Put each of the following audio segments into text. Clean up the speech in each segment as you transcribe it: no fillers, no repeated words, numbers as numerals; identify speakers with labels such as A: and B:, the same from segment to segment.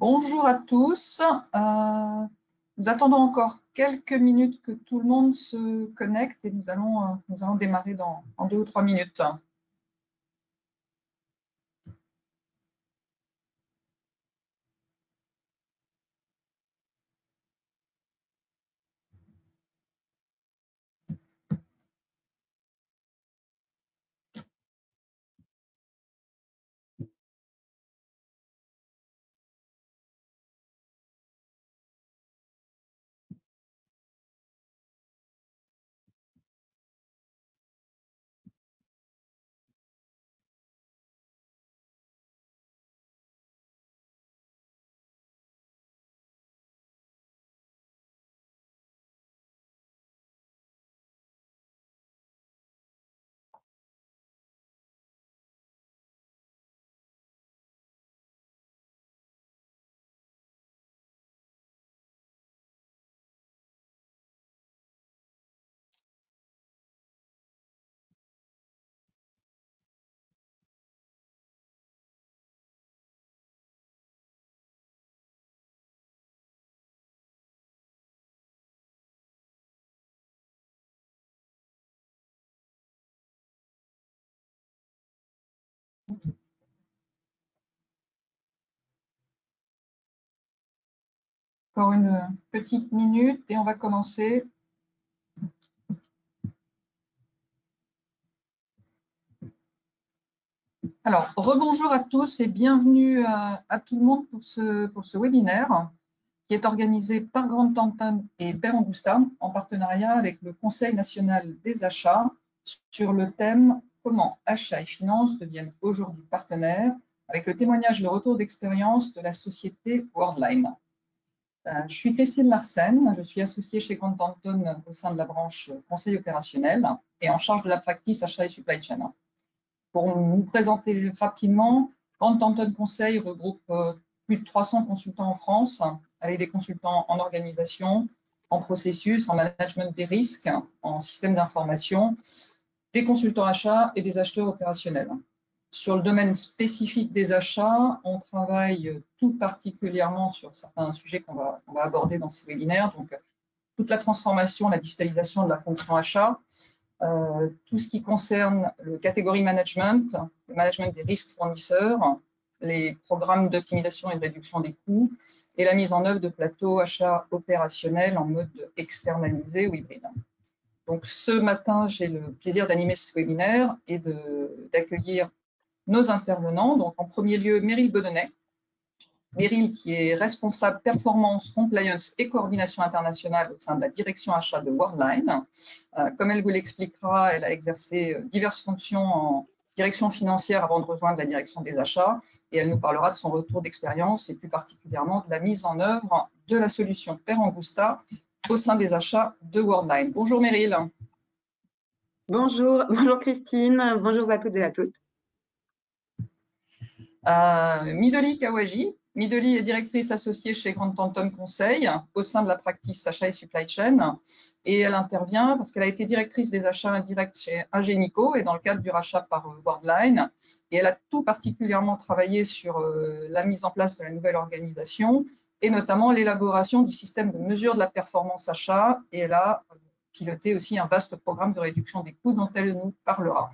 A: Bonjour à tous. Nous attendons encore quelques minutes que tout le monde se connecte et nous allons démarrer en 2 ou 3 minutes. Encore une petite minute et on va commencer. Alors, rebonjour à tous et bienvenue à tout le monde pour ce webinaire qui est organisé par Grant Thornton et Per Angusta en partenariat avec le Conseil national des achats sur le thème « Comment achats et finances deviennent aujourd'hui partenaires » avec le témoignage et le retour d'expérience de la société Worldline. Je suis Christine Larsen, je suis associée chez Grant Thornton au sein de la branche conseil opérationnel et en charge de la practice achat et supply chain. Pour nous présenter rapidement, Grant Thornton Conseil regroupe plus de 300 consultants en France, avec des consultants en organisation, en processus, en management des risques, en système d'information, des consultants achats et des acheteurs opérationnels. Sur le domaine spécifique des achats, on travaille tout particulièrement sur certains sujets qu'on va aborder dans ce webinaire, donc toute la transformation, la digitalisation de la fonction achat, tout ce qui concerne le catégorie management, le management des risques fournisseurs, les programmes d'optimisation et de réduction des coûts et la mise en œuvre de plateaux achats opérationnels en mode externalisé ou hybride. Donc ce matin, j'ai le plaisir d'animer ce webinaire et d'accueillir nos intervenants. Donc en premier lieu, Meryl Bedonnet. Meryl qui est responsable performance, compliance et coordination internationale au sein de la direction achat de Worldline. Comme elle vous l'expliquera, elle a exercé diverses fonctions en direction financière avant de rejoindre la direction des achats et elle nous parlera de son retour d'expérience et plus particulièrement de la mise en œuvre de la solution Per Angusta au sein des achats de Worldline. Bonjour Meryl.
B: Bonjour Christine, bonjour à toutes et à toutes.
A: Midoli Kawaji. Midoli est directrice associée chez Grant Thornton Conseil au sein de la practice achat et supply chain et elle intervient parce qu'elle a été directrice des achats indirects chez Ingenico et dans le cadre du rachat par Worldline et elle a tout particulièrement travaillé sur la mise en place de la nouvelle organisation et notamment l'élaboration du système de mesure de la performance achat et elle a piloté aussi un vaste programme de réduction des coûts dont elle nous parlera.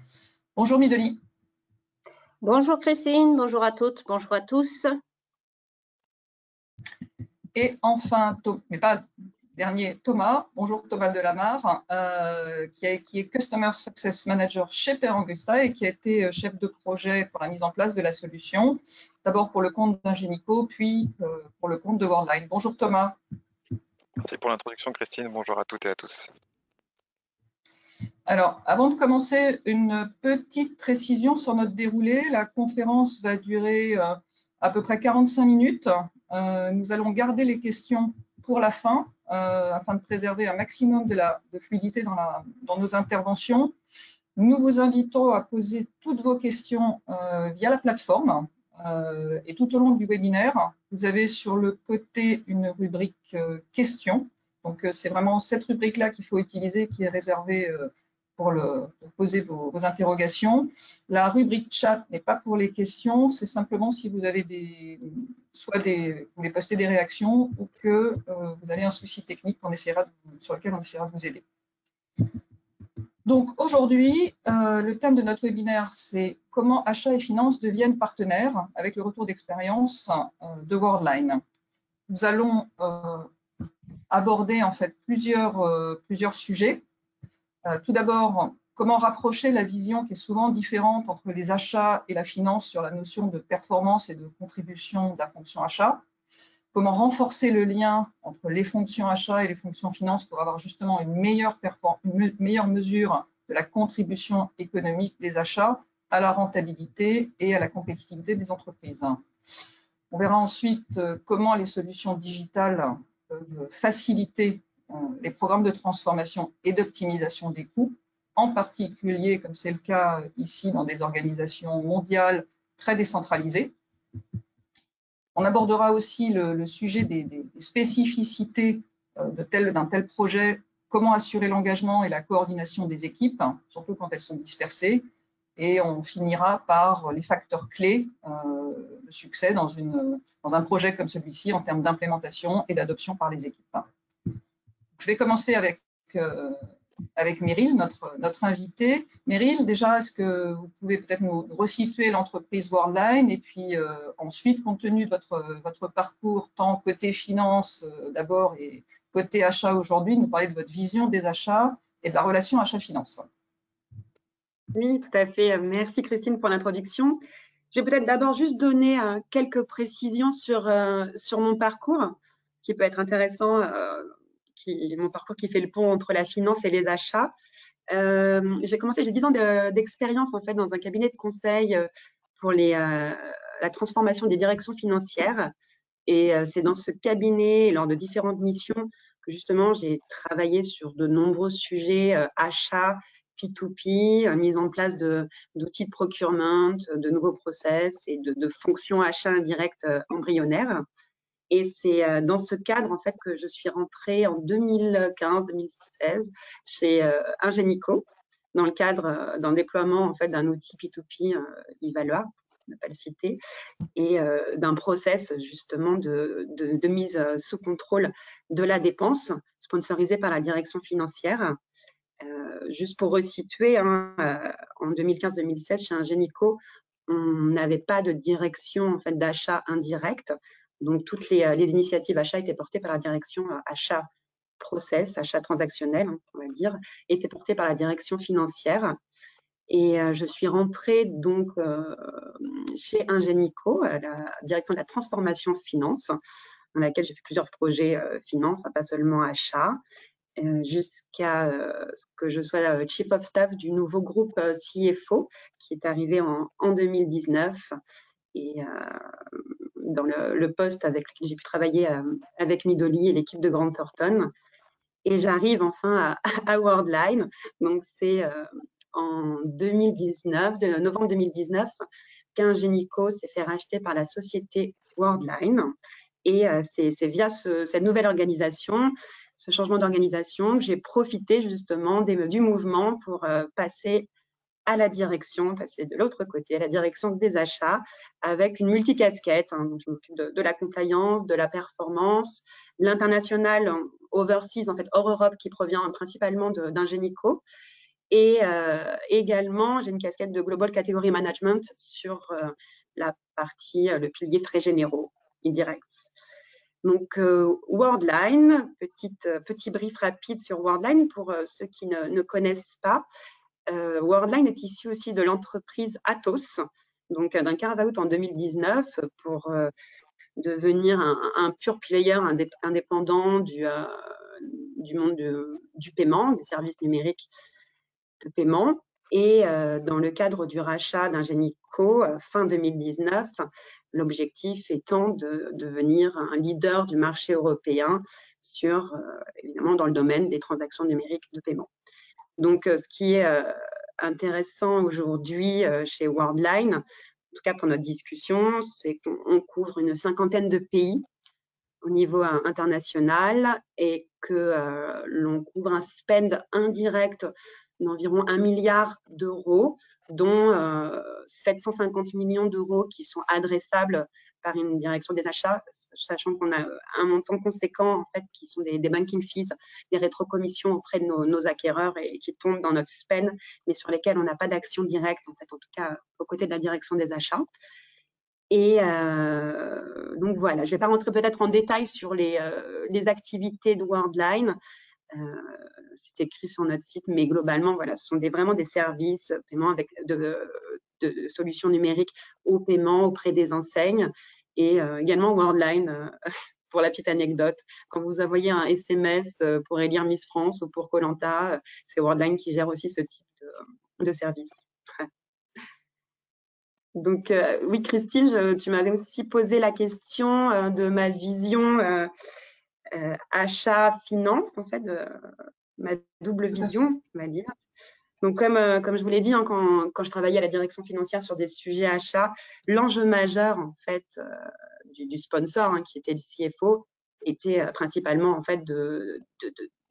A: Bonjour Midoli.
C: Bonjour Christine, bonjour à toutes, bonjour à tous.
A: Et enfin, mais pas dernier, Thomas. Bonjour Thomas Delamarre, qui est Customer Success Manager chez Per Angusta et qui a été chef de projet pour la mise en place de la solution, d'abord pour le compte d'Ingenico, puis pour le compte de Worldline. Bonjour Thomas.
D: Merci pour l'introduction Christine, bonjour à toutes et à tous.
A: Alors, avant de commencer, une petite précision sur notre déroulé. La conférence va durer à peu près 45 minutes. Nous allons garder les questions pour la fin, afin de préserver un maximum de fluidité dans nos interventions. Nous vous invitons à poser toutes vos questions via la plateforme et tout au long du webinaire. Vous avez sur le côté une rubrique questions. Donc, c'est vraiment cette rubrique-là qu'il faut utiliser, qui est réservée pour poser vos interrogations. La rubrique chat n'est pas pour les questions, c'est simplement si vous avez vous voulez poster des réactions ou que vous avez un souci technique sur lequel on essaiera de vous aider. Donc aujourd'hui, le thème de notre webinaire, c'est comment achats et finances deviennent partenaires avec le retour d'expérience de Worldline. Nous allons aborder en fait plusieurs sujets. Tout d'abord, comment rapprocher la vision qui est souvent différente entre les achats et la finance sur la notion de performance et de contribution de la fonction achat. Comment renforcer le lien entre les fonctions achats et les fonctions finance pour avoir justement une meilleure mesure de la contribution économique des achats à la rentabilité et à la compétitivité des entreprises. On verra ensuite comment les solutions digitales peuvent faciliter les programmes de transformation et d'optimisation des coûts, en particulier, comme c'est le cas ici, dans des organisations mondiales très décentralisées. On abordera aussi le sujet des spécificités d'un tel projet, comment assurer l'engagement et la coordination des équipes, surtout quand elles sont dispersées. Et on finira par les facteurs clés de succès dans un projet comme celui-ci en termes d'implémentation et d'adoption par les équipes. Je vais commencer avec Meryl, notre invitée. Meryl, déjà, est-ce que vous pouvez peut-être nous resituer l'entreprise Worldline et puis ensuite, compte tenu de votre parcours, tant côté finance d'abord et côté achat aujourd'hui, nous parler de votre vision des achats et de la relation achat-finance.
B: Oui, tout à fait. Merci Christine pour l'introduction. Je vais peut-être d'abord juste donner quelques précisions sur mon parcours, ce qui peut être intéressant, mon parcours qui fait le pont entre la finance et les achats. J'ai 10 ans d'expérience en fait dans un cabinet de conseil pour la transformation des directions financières. Et c'est dans ce cabinet, lors de différentes missions, que justement j'ai travaillé sur de nombreux sujets achats, P2P, mise en place d'outils de procurement, de nouveaux process et de fonctions achats indirects embryonnaires. Et c'est dans ce cadre en fait que je suis rentrée en 2015-2016 chez Ingenico, dans le cadre d'un déploiement en fait d'un outil P2P Evalua, on ne va pas le citer, et d'un process justement de mise sous contrôle de la dépense, sponsorisé par la direction financière. Juste pour resituer, en 2015-2016, chez Ingenico, on n'avait pas de direction en fait, d'achat indirect. Donc, toutes les initiatives achats étaient portées par la direction achat process, achat transactionnel, on va dire, étaient portées par la direction financière. Et je suis rentrée donc chez Ingenico, à la direction de la transformation finance, dans laquelle j'ai fait plusieurs projets finance, pas seulement achat, jusqu'à ce que je sois Chief of Staff du nouveau groupe CFO qui est arrivé en 2019. Et dans le poste avec lequel j'ai pu travailler avec Midoli et l'équipe de Grant Thornton. Et j'arrive enfin à Worldline. Donc, c'est en 2019, de novembre 2019, qu'Ingenico s'est fait racheter par la société Worldline. Et c'est via cette nouvelle organisation, ce changement d'organisation, que j'ai profité justement du mouvement pour passer à la direction, passer de l'autre côté, à la direction des achats, avec une multicasquette. Donc je m'occupe de la compliance, de la performance, de l'international overseas, en fait hors Europe, qui provient principalement d'Ingenico. Et également, j'ai une casquette de Global Category Management sur la partie, le pilier frais généraux, indirect. Donc, Worldline, petit brief rapide sur Worldline pour ceux qui ne connaissent pas. Worldline est issu aussi de l'entreprise Atos, donc d'un carve-out en 2019 pour devenir un pure player indépendant du monde du paiement, des services numériques de paiement. Et dans le cadre du rachat d'Ingenico, fin 2019, l'objectif étant de devenir un leader du marché européen évidemment dans le domaine des transactions numériques de paiement. Donc, ce qui est intéressant aujourd'hui chez Worldline, en tout cas pour notre discussion, c'est qu'on couvre une 50aine de pays au niveau international et que l'on couvre un spend indirect d'environ 1 milliard d'euros, dont 750 millions d'euros qui sont adressables par une direction des achats, sachant qu'on a un montant conséquent en fait qui sont des banking fees, des rétrocommissions auprès de nos acquéreurs et qui tombent dans notre spend, mais sur lesquels on n'a pas d'action directe en fait, en tout cas aux côtés de la direction des achats. Et donc voilà, je ne vais pas rentrer peut-être en détail sur les activités de Worldline. C'est écrit sur notre site, mais globalement, voilà, ce sont vraiment des services paiement avec de solutions numériques au paiement auprès des enseignes et également Worldline. Pour la petite anecdote, quand vous envoyez un SMS pour élire Miss France ou pour Koh-Lanta, c'est Worldline qui gère aussi ce type de service. Donc oui, Christine, tu m'avais aussi posé la question de ma vision achat-finance, en fait, ma double vision, on va dire. Donc, comme je vous l'ai dit, hein, quand je travaillais à la direction financière sur des sujets achats, l'enjeu majeur, en fait, du sponsor, hein, qui était le CFO, était principalement, en fait, de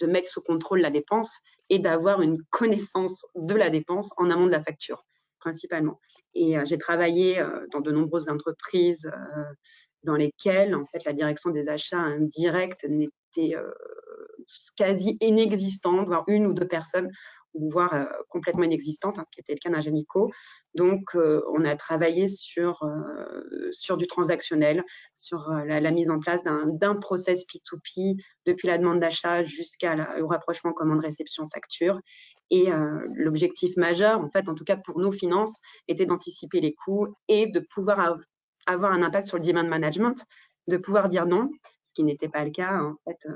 B: mettre sous contrôle la dépense et d'avoir une connaissance de la dépense en amont de la facture, principalement. Et j'ai travaillé dans de nombreuses entreprises dans lesquelles, en fait, la direction des achats indirects n'était quasi inexistante, voire 1 ou 2 personnes, voire complètement inexistante, hein, ce qui était le cas d'Ingenico. Donc, on a travaillé sur du transactionnel, sur la mise en place d'un process P2P depuis la demande d'achat jusqu'au rapprochement commande-réception-facture. Et l'objectif majeur, en fait, en tout cas pour nos finances, était d'anticiper les coûts et de pouvoir avoir un impact sur le demand management, de pouvoir dire non, ce qui n'était pas le cas en fait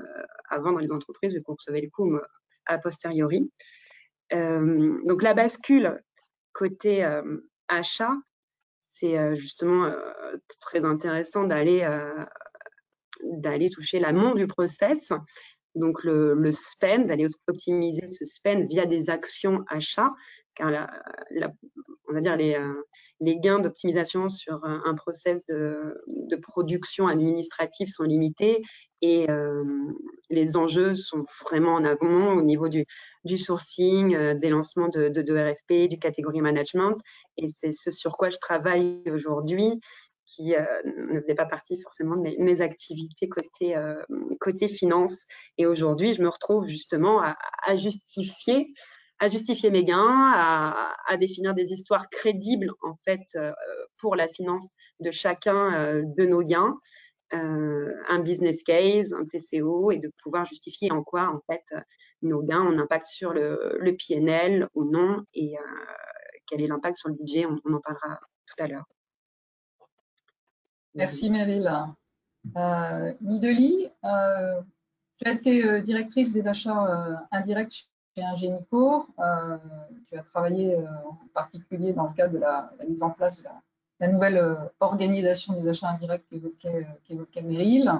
B: avant dans les entreprises, vu qu'on recevait les coûts a posteriori. Donc la bascule côté achat, c'est justement très intéressant d'aller toucher l'amont du process. Donc le spend, d'aller optimiser ce spend via des actions achats, car on va dire les gains d'optimisation sur un process de production administrative sont limités et les enjeux sont vraiment en amont au niveau du sourcing, des lancements de RFP, du category management. Et c'est ce sur quoi je travaille aujourd'hui, qui ne faisait pas partie forcément de mes activités côté finance. Et aujourd'hui, je me retrouve justement à justifier mes gains, à définir des histoires crédibles en fait pour la finance de chacun de nos gains, un business case, un TCO, et de pouvoir justifier en quoi en fait nos gains ont un impact sur le PNL ou non, et quel est l'impact sur le budget, on en parlera tout à l'heure.
A: Merci Meryl. Mideli, tu as été directrice des achats indirects chez Ingenico. Tu as travaillé en particulier dans le cadre de la mise en place de la nouvelle organisation des achats indirects qu'évoquait Meryl,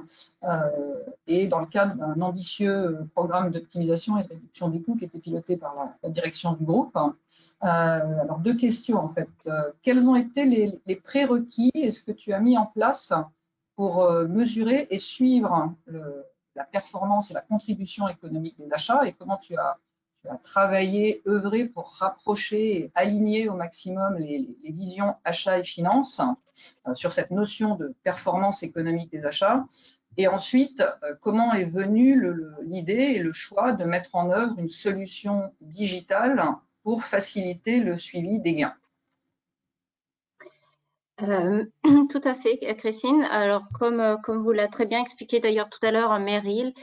A: et dans le cadre d'un ambitieux programme d'optimisation et de réduction des coûts qui était piloté par la direction du groupe. Alors, 2 questions en fait. Quels ont été les prérequis et ce que tu as mis en place pour mesurer et suivre la performance et la contribution économique des achats, et comment tu as travaillé, œuvré pour rapprocher et aligner au maximum les visions achats et finances sur cette notion de performance économique des achats. Et ensuite, comment est venue l'idée et le choix de mettre en œuvre une solution digitale pour faciliter le suivi des gains?
C: Tout à fait, Christine. Alors, comme vous l'a très bien expliqué d'ailleurs tout à l'heure, Meryl,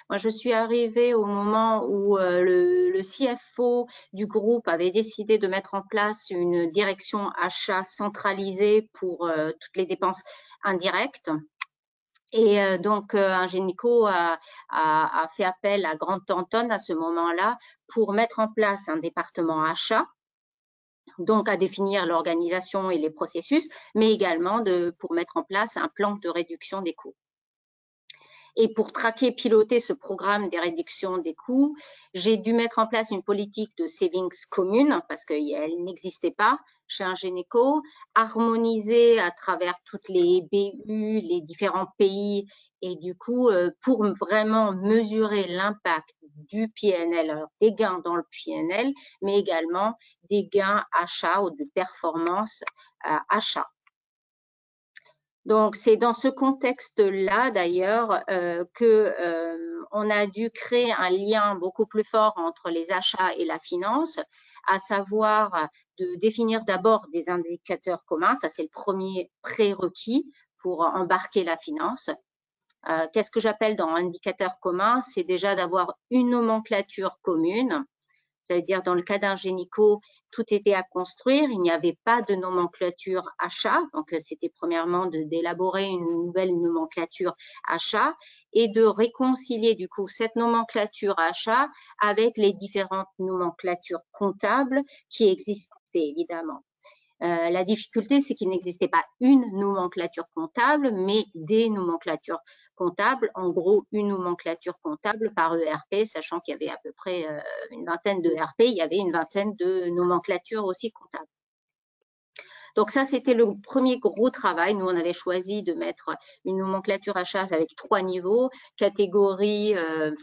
C: moi, je suis arrivée au moment où le CFO du groupe avait décidé de mettre en place une direction achat centralisée pour toutes les dépenses indirectes. Et donc, Ingenico a fait appel à Grant Thornton à ce moment-là pour mettre en place un département achat, donc à définir l'organisation et les processus, mais également pour mettre en place un plan de réduction des coûts. Et pour traquer, piloter ce programme des réductions des coûts, j'ai dû mettre en place une politique de savings commune parce qu'elle n'existait pas chez Ingenico, harmoniser à travers toutes les BU, les différents pays et du coup, pour vraiment mesurer l'impact du PNL, alors des gains dans le PNL, mais également des gains achats ou de performance achat. Donc, c'est dans ce contexte-là, d'ailleurs, on a dû créer un lien beaucoup plus fort entre les achats et la finance, à savoir de définir d'abord des indicateurs communs. Ça, c'est le premier prérequis pour embarquer la finance. Qu'est-ce que j'appelle dans indicateur commun? C'est déjà d'avoir une nomenclature commune. C'est-à-dire, dans le cas d'Ingenico, tout était à construire. Il n'y avait pas de nomenclature achat. Donc, c'était premièrement d'élaborer une nouvelle nomenclature achat et de réconcilier, du coup, cette nomenclature achat avec les différentes nomenclatures comptables qui existaient, évidemment. La difficulté, c'est qu'il n'existait pas une nomenclature comptable, mais des nomenclatures comptables. En gros, une nomenclature comptable par ERP, sachant qu'il y avait à peu près une vingtaine de ERP, il y avait une vingtaine de nomenclatures aussi comptables. Donc ça, c'était le premier gros travail. Nous, on avait choisi de mettre une nomenclature achat avec 3 niveaux, catégorie,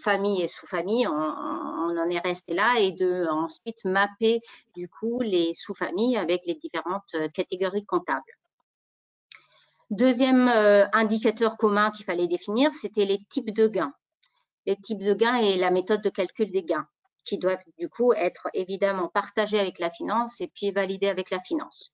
C: famille et sous-famille. On en est resté là et de ensuite mapper du coup les sous-familles avec les différentes catégories comptables. Deuxième indicateur commun qu'il fallait définir, c'était les types de gains. Les types de gains et la méthode de calcul des gains qui doivent du coup être évidemment partagés avec la finance et puis validés avec la finance.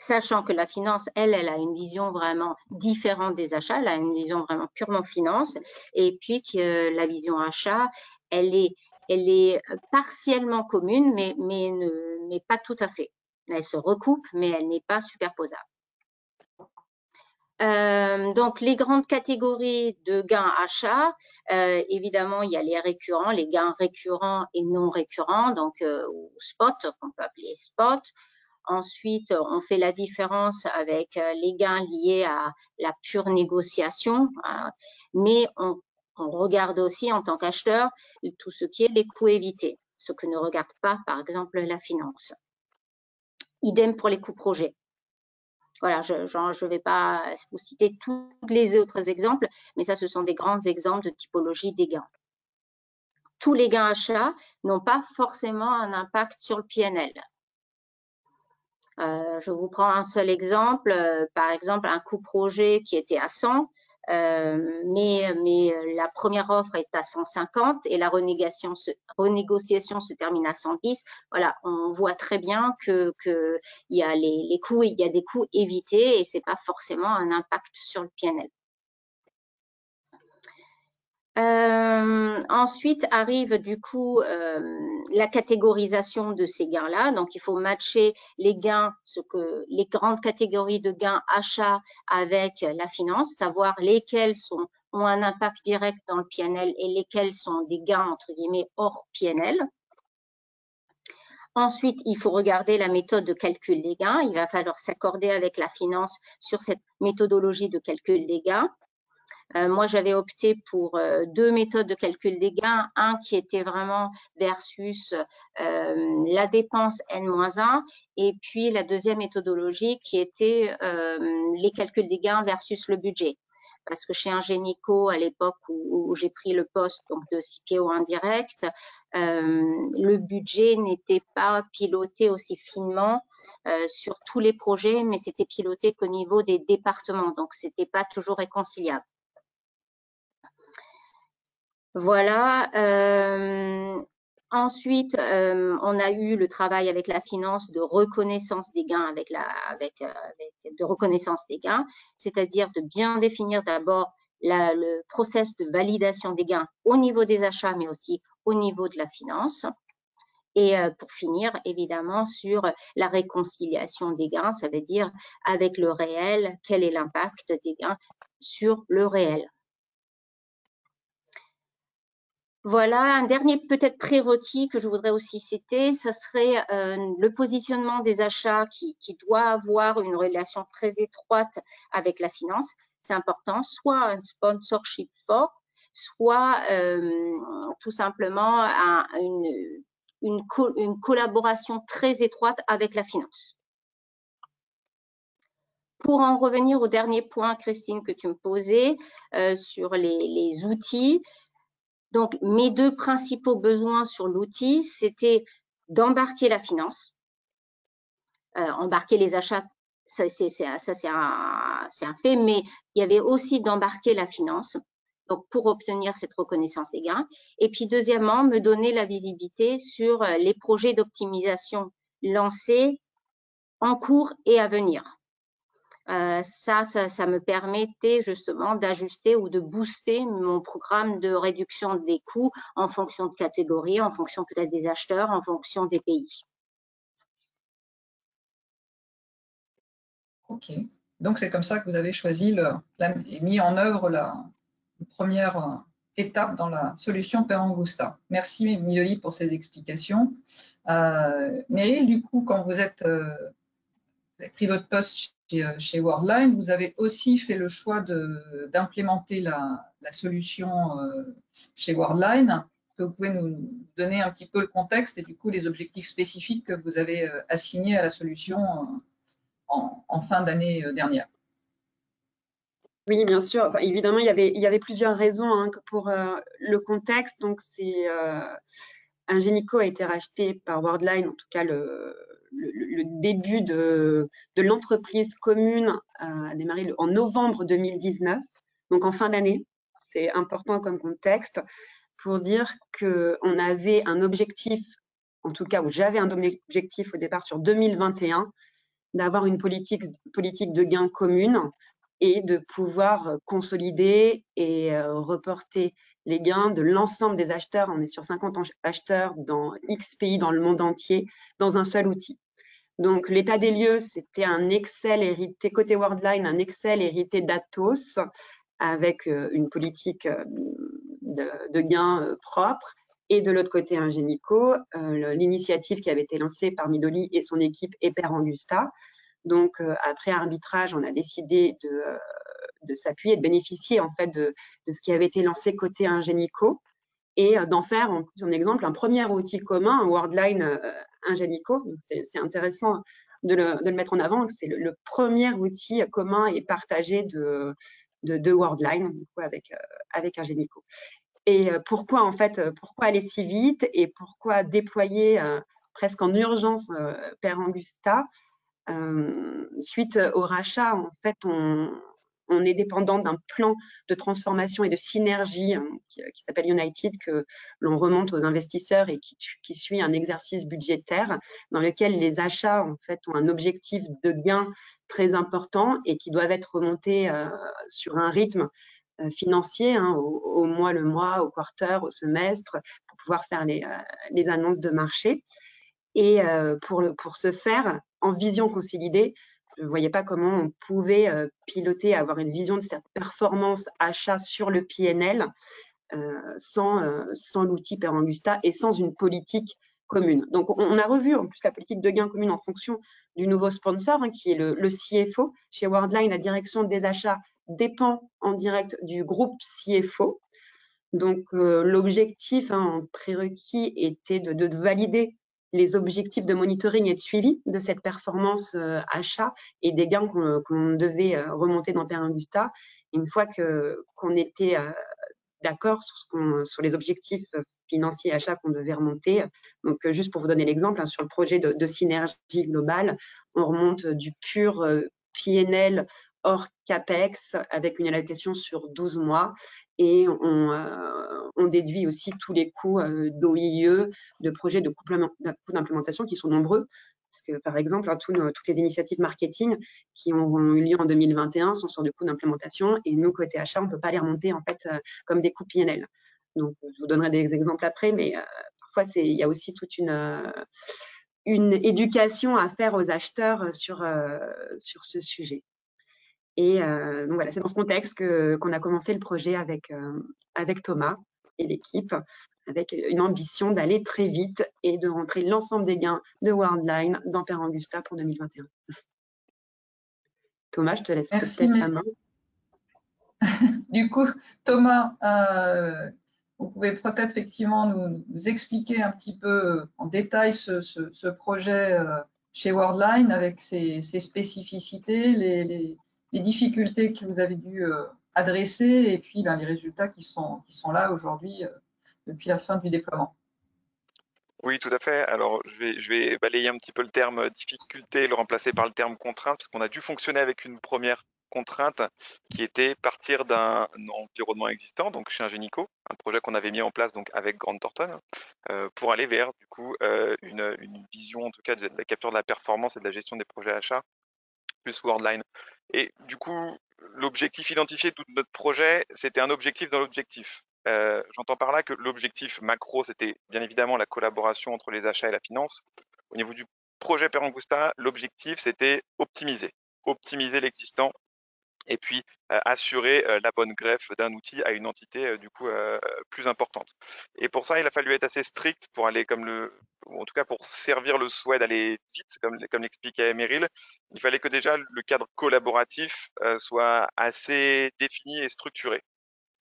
C: Sachant que la finance, elle a une vision vraiment différente des achats, elle a une vision vraiment purement finance, et puis que la vision achat, elle est partiellement commune, mais pas tout à fait. Elle se recoupe, mais elle n'est pas superposable. Donc, les grandes catégories de gains achats, évidemment, il y a les récurrents, les gains récurrents et non récurrents, donc ou spot, qu'on peut appeler spot. Ensuite, on fait la différence avec les gains liés à la pure négociation, mais on regarde aussi en tant qu'acheteur tout ce qui est les coûts évités, ce que ne regarde pas, par exemple, la finance. Idem pour les coûts projets. Voilà, je ne vais pas vous citer tous les autres exemples, mais ça, ce sont des grands exemples de typologie des gains. Tous les gains achats n'ont pas forcément un impact sur le PNL. Je vous prends un seul exemple, par exemple un coût projet qui était à 100, mais la première offre est à 150 et la renégociation se termine à 110. Voilà, on voit très bien que il y a les coûts, il y a des coûts évités et c'est pas forcément un impact sur le PNL. Ensuite arrive du coup la catégorisation de ces gains-là. Donc, il faut matcher les gains, les grandes catégories de gains achats avec la finance, savoir lesquels ont un impact direct dans le PNL et lesquels sont des gains entre guillemets hors PNL. Ensuite, il faut regarder la méthode de calcul des gains. Il va falloir s'accorder avec la finance sur cette méthodologie de calcul des gains. Moi, j'avais opté pour 2 méthodes de calcul des gains. Un qui était vraiment versus la dépense N-1 et puis la deuxième méthodologie qui était les calculs des gains versus le budget. Parce que chez Ingenico, à l'époque où j'ai pris le poste donc de CPO indirect, le budget n'était pas piloté aussi finement sur tous les projets, mais c'était piloté qu'au niveau des départements. Donc, c'était pas toujours réconciliable. Voilà. Ensuite, on a eu le travail avec la finance de reconnaissance des gains, de reconnaissance des gains, c'est-à-dire de bien définir d'abord le process de validation des gains au niveau des achats, mais aussi au niveau de la finance. Et pour finir, évidemment, sur la réconciliation des gains, ça veut dire avec le réel, quel est l'impact des gains sur le réel. Voilà, un dernier peut-être prérequis que je voudrais aussi citer, ce serait le positionnement des achats qui doit avoir une relation très étroite avec la finance. c'est important, soit un sponsorship fort, soit tout simplement une collaboration très étroite avec la finance. Pour en revenir au dernier point, Christine, que tu me posais sur les outils, donc mes deux principaux besoins sur l'outil, c'était d'embarquer la finance, embarquer les achats, ça c'est un fait, mais il y avait aussi d'embarquer la finance, donc pour obtenir cette reconnaissance des gains. Et puis deuxièmement, me donner la visibilité sur les projets d'optimisation lancés, en cours et à venir. Ça me permettait justement d'ajuster ou de booster mon programme de réduction des coûts en fonction de catégories, en fonction peut-être des acheteurs, en fonction des pays.
A: Ok. Donc, c'est comme ça que vous avez choisi et mis en œuvre la première étape dans la solution Per Angusta. Merci, Midoli, pour ces explications. Meryl, du coup, quand vous avez pris votre poste chez Worldline, vous avez aussi fait le choix d'implémenter la solution chez Worldline. Est-ce que vous pouvez nous donner un petit peu le contexte et du coup les objectifs spécifiques que vous avez assignés à la solution en fin d'année dernière?
B: Oui, bien sûr. Enfin, évidemment, il y avait plusieurs raisons pour le contexte. Donc, Ingenico a été racheté par Worldline, en tout cas le début de l'entreprise commune a démarré en novembre 2019, donc en fin d'année. C'est important comme contexte pour dire qu'on avait un objectif, en tout cas où j'avais un objectif au départ sur 2021, d'avoir une politique de gain commune et de pouvoir consolider et reporter les gains de l'ensemble des acheteurs. On est sur 50 acheteurs dans X pays dans le monde entier, dans un seul outil. Donc, l'état des lieux, c'était un Excel hérité, côté Worldline, un Excel hérité d'Atos, avec une politique de gains propre. Et de l'autre côté, Ingenico, l'initiative qui avait été lancée par Midoli et son équipe et Per Angusta. Donc, après arbitrage, on a décidé de s'appuyer et de bénéficier en fait de ce qui avait été lancé côté Ingenico et d'en faire en plus un exemple, un premier outil commun, Worldline Ingenico. C'est intéressant de le mettre en avant. C'est le premier outil commun et partagé de Worldline avec Ingenico. Et pourquoi en fait, pourquoi aller si vite et pourquoi déployer presque en urgence Per Angusta? Suite au rachat, en fait, on est dépendant d'un plan de transformation et de synergie qui s'appelle United, que l'on remonte aux investisseurs et qui suit un exercice budgétaire dans lequel les achats en fait ont un objectif de gain très important et qui doivent être remontés sur un rythme financier, au mois, le mois, au quarter, au semestre, pour pouvoir faire les annonces de marché. Et pour ce faire, en vision consolidée, je ne voyais pas comment on pouvait piloter, avoir une vision de cette performance achat sur le PNL sans l'outil Per Angusta et sans une politique commune. Donc, on a revu en plus la politique de gain commune en fonction du nouveau sponsor qui est le CFO. Chez Worldline, la direction des achats dépend en direct du groupe CFO. Donc, l'objectif en prérequis était de valider les objectifs de monitoring et de suivi de cette performance achat et des gains qu'on devait remonter dans Per Angusta. Une fois qu'on était d'accord sur les objectifs financiers achats qu'on devait remonter, donc juste pour vous donner l'exemple, sur le projet de synergie globale, on remonte du pur PNL hors CAPEX avec une allocation sur 12 mois et on déduit aussi tous les coûts d'OIE, de projets de coûts d'implémentation qui sont nombreux. Parce que, par exemple, toutes les initiatives marketing qui ont eu lieu en 2021 sont sur des coûts d'implémentation et nous, côté achat, on ne peut pas les remonter en fait comme des coûts PNL. Donc, je vous donnerai des exemples après, mais parfois, il y a aussi toute une éducation à faire aux acheteurs sur ce sujet. Et donc voilà, c'est dans ce contexte qu'on a commencé le projet avec Thomas et l'équipe, avec une ambition d'aller très vite et de rentrer l'ensemble des gains de Worldline dans Per Angusta pour 2021. Thomas, je te laisse peut-être la main.
A: Du coup, Thomas, vous pouvez peut-être effectivement nous expliquer un petit peu en détail ce projet chez Worldline avec ses spécificités, les difficultés que vous avez dû adresser et puis ben, les résultats qui sont là aujourd'hui depuis la fin du déploiement.
D: Oui, tout à fait. Alors, je vais balayer un petit peu le terme difficulté et le remplacer par le terme contrainte, parce qu'on a dû fonctionner avec une première contrainte qui était partir d'un environnement existant, donc chez Ingenico, un projet qu'on avait mis en place donc avec Grant Thornton, pour aller vers du coup une vision en tout cas de la capture de la performance et de la gestion des projets achats plus Worldline. Et du coup, l'objectif identifié de tout notre projet, c'était un objectif dans l'objectif. J'entends par là que l'objectif macro, c'était bien évidemment la collaboration entre les achats et la finance. Au niveau du projet Perangusta, l'objectif, c'était optimiser l'existant et puis assurer la bonne greffe d'un outil à une entité du coup plus importante. Et pour ça, il a fallu être assez strict pour aller ou en tout cas pour servir le souhait d'aller vite, comme l'expliquait Meryl. Il fallait que déjà le cadre collaboratif soit assez défini et structuré.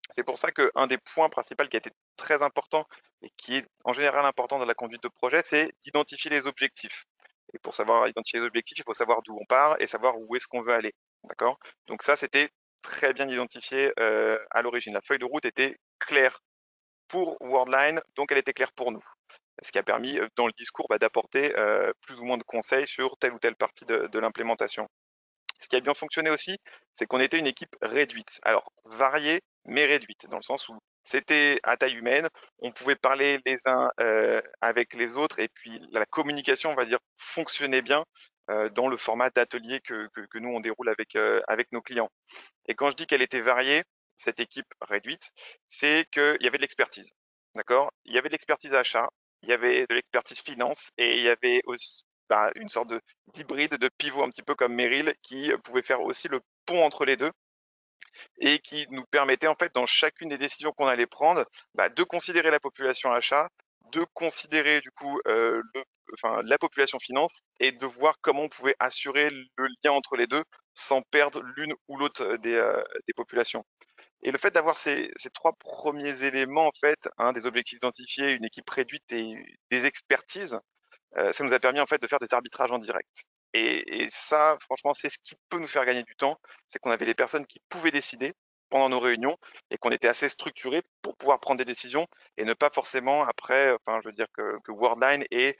D: C'est pour ça qu'un des points principaux qui a été très important et qui est en général important dans la conduite de projet, c'est d'identifier les objectifs. Et pour savoir identifier les objectifs, il faut savoir d'où on part et savoir où est-ce qu'on veut aller. D'accord? Donc ça, c'était très bien identifié à l'origine. La feuille de route était claire pour Worldline, donc elle était claire pour nous. Ce qui a permis, dans le discours, d'apporter plus ou moins de conseils sur telle ou telle partie de l'implémentation. Ce qui a bien fonctionné aussi, c'est qu'on était une équipe réduite. Alors, variée, mais réduite, dans le sens où c'était à taille humaine, on pouvait parler les uns avec les autres, et puis la communication, on va dire, fonctionnait bien dans le format d'atelier que nous, on déroule avec nos clients. Et quand je dis qu'elle était variée, cette équipe réduite, c'est qu'il y avait de l'expertise. D'accord? Il y avait de l'expertise achat, il y avait de l'expertise finance et il y avait aussi une sorte d'hybride, de pivot un petit peu comme Meryl qui pouvait faire aussi le pont entre les deux et qui nous permettait en fait dans chacune des décisions qu'on allait prendre de considérer la population achat, de considérer du coup la population finance et de voir comment on pouvait assurer le lien entre les deux sans perdre l'une ou l'autre des populations. Et le fait d'avoir ces trois premiers éléments, en fait, des objectifs identifiés, une équipe réduite et des expertises, ça nous a permis en fait de faire des arbitrages en direct. Et ça, franchement, c'est ce qui peut nous faire gagner du temps, c'est qu'on avait des personnes qui pouvaient décider pendant nos réunions et qu'on était assez structuré pour pouvoir prendre des décisions et ne pas forcément après, enfin, je veux dire que Worldline ait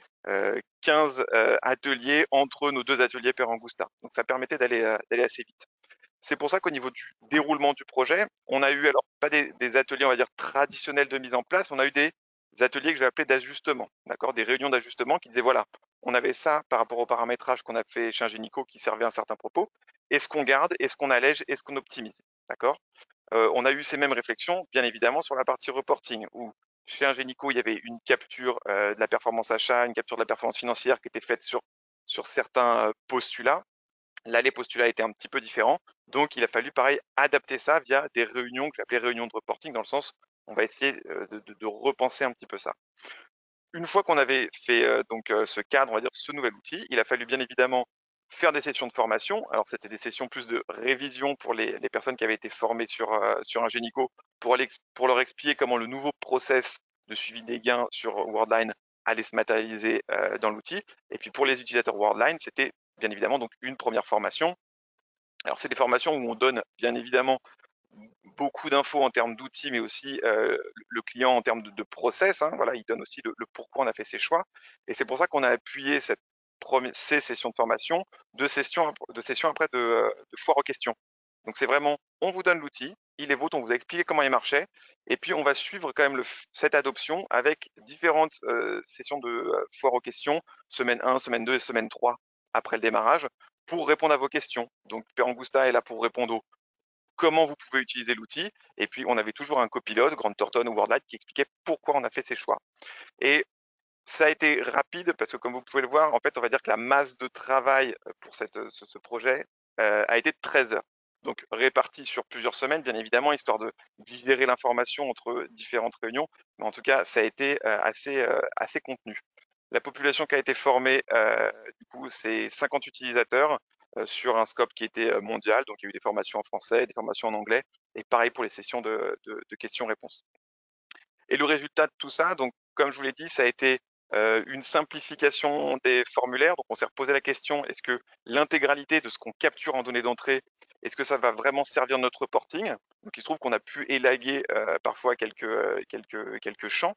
D: 15 ateliers entre nos deux ateliers Perangusta. Donc ça permettait d'aller assez vite. C'est pour ça qu'au niveau du déroulement du projet, on a eu alors pas des ateliers, on va dire, traditionnels de mise en place, on a eu des ateliers que je vais appeler d'ajustement, d'accord, des réunions d'ajustement qui disaient voilà, on avait ça par rapport au paramétrage qu'on a fait chez Ingenico qui servait à un certain propos. Est-ce qu'on garde, est-ce qu'on allège, est-ce qu'on optimise, d'accord? On a eu ces mêmes réflexions, bien évidemment, sur la partie reporting où chez Ingenico, il y avait une capture de la performance achat, une capture de la performance financière qui était faite sur certains postulats. Là, les postulats étaient un petit peu différents. Donc, il a fallu, pareil, adapter ça via des réunions que j'appelais réunions de reporting, dans le sens, on va essayer de repenser un petit peu ça. Une fois qu'on avait fait ce cadre, on va dire ce nouvel outil, il a fallu bien évidemment faire des sessions de formation. Alors, c'était des sessions plus de révision pour les personnes qui avaient été formées sur Ingenico pour leur expliquer comment le nouveau process de suivi des gains sur Worldline allait se matérialiser dans l'outil. Et puis, pour les utilisateurs Worldline, c'était bien évidemment donc une première formation. Alors, c'est des formations où on donne bien évidemment beaucoup d'infos en termes d'outils, mais aussi le client en termes de process. Voilà, il donne aussi le pourquoi on a fait ses choix. Et c'est pour ça qu'on a appuyé ces sessions de formation de sessions après de foire aux questions. Donc, c'est vraiment, on vous donne l'outil, il est vôtre, on vous a expliqué comment il marchait, et puis on va suivre quand même cette adoption avec différentes sessions de foire aux questions, semaine 1, semaine 2 et semaine 3 après le démarrage, pour répondre à vos questions. Donc, Perangusta est là pour répondre aux comment vous pouvez utiliser l'outil. Et puis, on avait toujours un copilote, Grant Thornton ou Worldline, qui expliquait pourquoi on a fait ces choix. Et ça a été rapide parce que, comme vous pouvez le voir, en fait, on va dire que la masse de travail pour ce projet a été de 13 heures. Donc, répartie sur plusieurs semaines, bien évidemment, histoire de digérer l'information entre différentes réunions. Mais en tout cas, ça a été assez contenu. La population qui a été formée, du coup, c'est 50 utilisateurs, sur un scope qui était mondial. Donc, il y a eu des formations en français, des formations en anglais, et pareil pour les sessions de questions-réponses. Et le résultat de tout ça, donc, comme je vous l'ai dit, ça a été une simplification des formulaires. Donc, on s'est reposé la question, est-ce que l'intégralité de ce qu'on capture en données d'entrée, est-ce que ça va vraiment servir notre reporting? Donc, il se trouve qu'on a pu élaguer parfois quelques champs.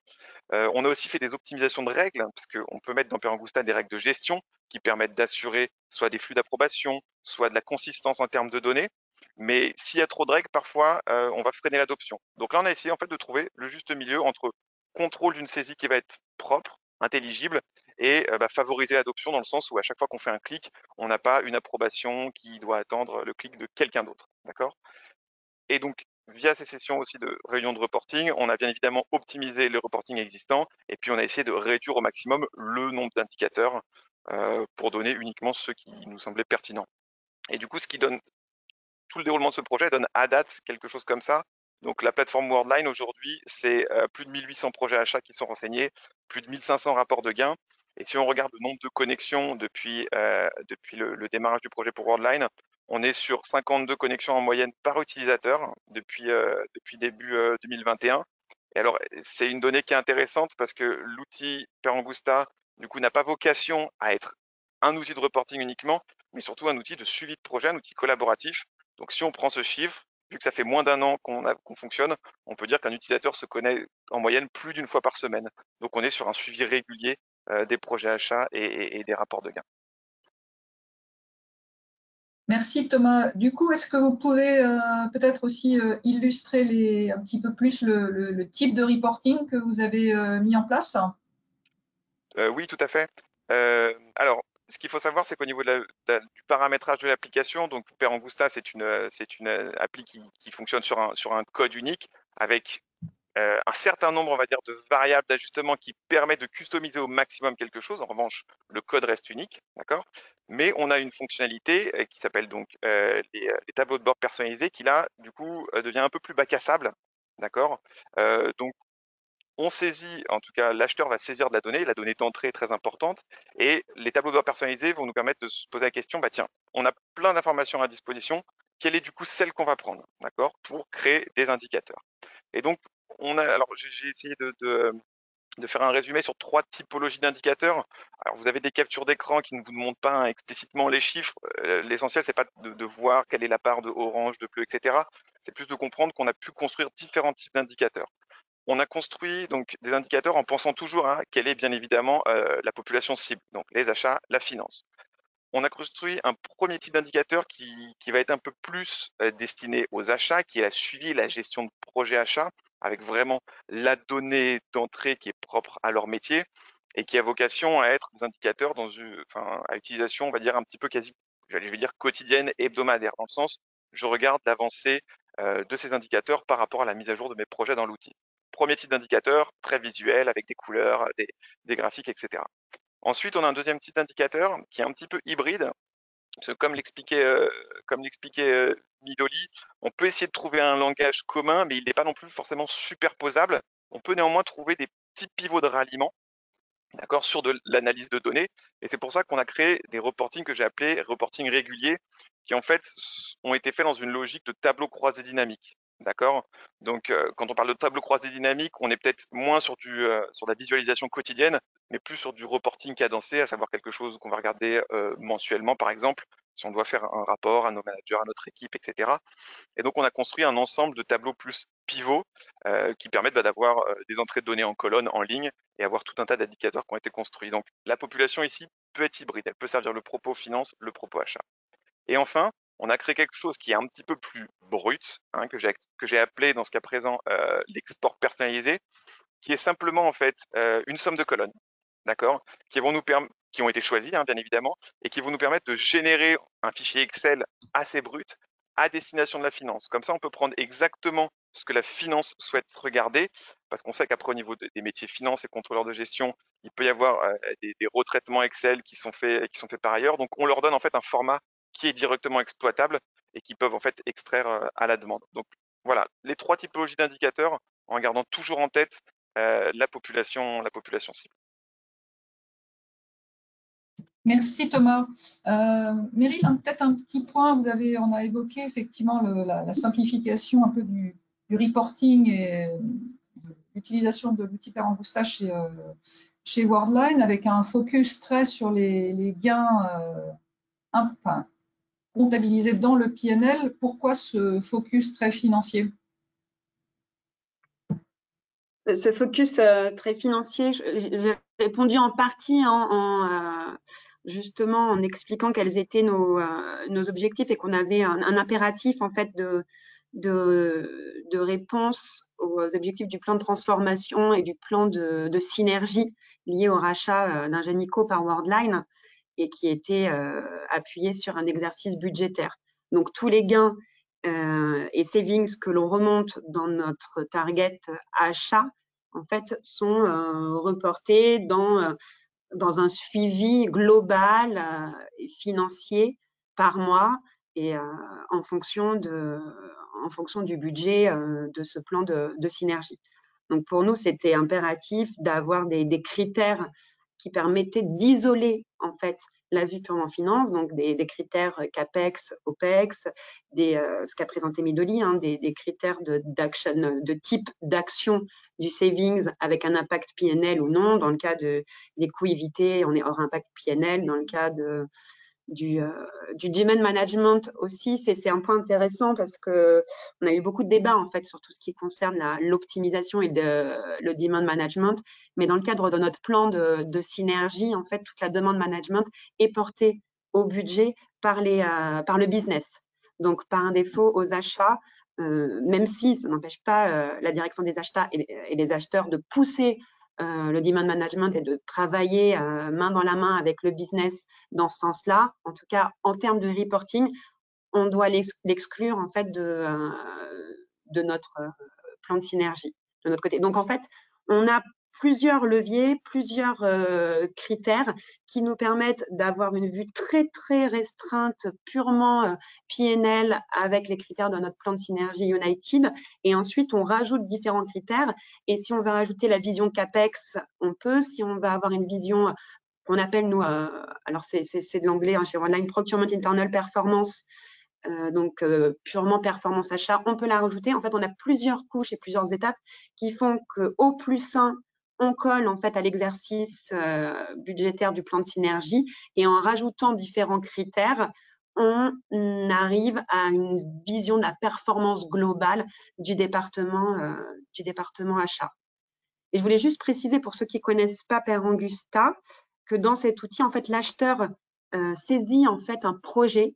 D: On a aussi fait des optimisations de règles, parce qu'on peut mettre dans Perangusta des règles de gestion qui permettent d'assurer soit des flux d'approbation, soit de la consistance en termes de données. Mais s'il y a trop de règles, parfois, on va freiner l'adoption. Donc là, on a essayé en fait de trouver le juste milieu entre contrôle d'une saisie qui va être propre, intelligible, et favoriser l'adoption dans le sens où à chaque fois qu'on fait un clic, on n'a pas une approbation qui doit attendre le clic de quelqu'un d'autre. D'accord? Et donc, via ces sessions aussi de réunion de reporting, on a bien évidemment optimisé le reporting existant et puis on a essayé de réduire au maximum le nombre d'indicateurs pour donner uniquement ceux qui nous semblaient pertinents. Et du coup, ce qui donne tout le déroulement de ce projet donne à date quelque chose comme ça. Donc la plateforme Worldline aujourd'hui, c'est plus de 1800 projets achats qui sont renseignés, plus de 1500 rapports de gains. Et si on regarde le nombre de connexions depuis le démarrage du projet pour Worldline, on est sur 52 connexions en moyenne par utilisateur depuis début 2021. Et alors, c'est une donnée qui est intéressante parce que l'outil Perangusta, du coup, n'a pas vocation à être un outil de reporting uniquement, mais surtout un outil de suivi de projet, un outil collaboratif. Donc, si on prend ce chiffre, vu que ça fait moins d'un an qu'on fonctionne, on peut dire qu'un utilisateur se connaît en moyenne plus d'une fois par semaine. Donc, on est sur un suivi régulier des projets achats et des rapports de gains.
A: Merci Thomas. Du coup, est-ce que vous pouvez peut-être aussi illustrer un petit peu plus le type de reporting que vous avez mis en place?
D: Oui, tout à fait. Alors, ce qu'il faut savoir, c'est qu'au niveau du paramétrage de l'application, donc Perangusta, c'est une appli qui fonctionne sur un code unique avec un certain nombre, on va dire, de variables d'ajustement qui permettent de customiser au maximum quelque chose. En revanche, le code reste unique, d'accord? Mais on a une fonctionnalité qui s'appelle donc les tableaux de bord personnalisés qui là, du coup, devient un peu plus bac à sable, d'accord? Donc, on saisit, en tout cas, l'acheteur va saisir de la donnée d'entrée est très importante, et les tableaux de bord personnalisés vont nous permettre de se poser la question, bah tiens, on a plein d'informations à disposition, quelle est du coup celle qu'on va prendre, d'accord, pour créer des indicateurs. Et donc, alors j'ai essayé de faire un résumé sur 3 typologies d'indicateurs. Alors, vous avez des captures d'écran qui ne vous montrent pas explicitement les chiffres. L'essentiel, c'est pas de voir quelle est la part de orange, de bleu, etc. C'est plus de comprendre qu'on a pu construire différents types d'indicateurs. On a construit donc des indicateurs en pensant toujours à quelle est bien évidemment la population cible, donc les achats, la finance. On a construit un premier type d'indicateur qui va être un peu plus destiné aux achats, qui est la suivi et la gestion de projets achats, avec vraiment la donnée d'entrée qui est propre à leur métier et qui a vocation à être des indicateurs à utilisation, on va dire, un petit peu quasi, je vais dire, quotidienne et hebdomadaire, dans le sens, je regarde l'avancée de ces indicateurs par rapport à la mise à jour de mes projets dans l'outil. Premier type d'indicateur, très visuel, avec des couleurs, des graphiques, etc. Ensuite, on a un deuxième type d'indicateur qui est un petit peu hybride, parce que comme l'expliquait Midoli, on peut essayer de trouver un langage commun, mais il n'est pas non plus forcément superposable. On peut néanmoins trouver des petits pivots de ralliement, d'accord, sur de l'analyse de données. Et c'est pour ça qu'on a créé des reportings que j'ai appelés reporting réguliers, qui en fait ont été faits dans une logique de tableau croisé dynamique. D'accord. Donc, quand on parle de tableau croisé dynamique, on est peut-être moins sur la visualisation quotidienne, mais plus sur du reporting cadencé, à savoir quelque chose qu'on va regarder mensuellement, par exemple, si on doit faire un rapport à nos managers, à notre équipe, etc. Et donc, on a construit un ensemble de tableaux plus pivots qui permettent d'avoir des entrées de données en colonne, en ligne, et avoir tout un tas d'indicateurs qui ont été construits. Donc, la population ici peut être hybride. Elle peut servir le propos finance, le propos achat. Et enfin, on a créé quelque chose qui est un petit peu plus brut, que j'ai appelé dans ce cas présent l'export personnalisé, qui est simplement en fait une somme de colonnes, d'accord, qui ont été choisies, bien évidemment, et qui vont nous permettre de générer un fichier Excel assez brut à destination de la finance. Comme ça, on peut prendre exactement ce que la finance souhaite regarder, parce qu'on sait qu'après, au niveau des métiers finance et contrôleurs de gestion, il peut y avoir des retraitements Excel qui sont faits par ailleurs. Donc, on leur donne en fait un format qui est directement exploitable et qui peuvent en fait extraire à la demande. Donc, voilà, les 3 typologies d'indicateurs en gardant toujours en tête la population cible.
A: Merci Thomas. Meryl, peut-être un petit point, on a évoqué effectivement la simplification un peu du reporting et l'utilisation de l'outil Perangusta chez Worldline avec un focus très sur les gains enfin, comptabilisés dans le PNL. Pourquoi ce focus très financier?
B: Ce focus très financier, j'ai répondu en partie justement en expliquant quels étaient nos objectifs et qu'on avait un impératif en fait de réponse aux objectifs du plan de transformation et du plan de synergie lié au rachat d'Ingenico par Worldline et qui était appuyé sur un exercice budgétaire. Donc tous les gains et savings que l'on remonte dans notre target achat, en fait, sont reportés dans un suivi global financier par mois et en fonction du budget de ce plan de synergie. Donc pour nous, c'était impératif d'avoir des critères qui permettaient d'isoler en fait la vue purement finance, donc des critères CAPEX, OPEX, ce qu'a présenté Midoli, des critères de type d'action du savings avec un impact PNL ou non. Dans le cas des coûts évités, on est hors impact PNL. Dans le cas du demand management aussi, c'est un point intéressant parce que on a eu beaucoup de débats en fait sur tout ce qui concerne l'optimisation et le demand management, mais dans le cadre de notre plan de synergie, en fait, toute la demande management est portée au budget par le business. Donc, par un défaut aux achats, même si ça n'empêche pas la direction des achats et les acheteurs de pousser le demand management et de travailler main dans la main avec le business dans ce sens-là. En tout cas, en termes de reporting, on doit l'exclure en fait de notre plan de synergie de notre côté. Donc en fait, on a plusieurs leviers, plusieurs critères qui nous permettent d'avoir une vue très très restreinte, purement PNL avec les critères de notre plan de synergie United. Et ensuite, on rajoute différents critères. Et si on veut rajouter la vision CAPEX, on peut. Si on va avoir une vision qu'on appelle, nous, alors c'est de l'anglais chez Worldline, Procurement Internal Performance, donc purement performance achat, on peut la rajouter. En fait, on a plusieurs couches et plusieurs étapes qui font qu'au plus fin, on colle en fait à l'exercice budgétaire du plan de synergie et en rajoutant différents critères, on arrive à une vision de la performance globale du département achat. Et je voulais juste préciser pour ceux qui ne connaissent pas Perangusta que dans cet outil, en fait, l'acheteur saisit en fait un projet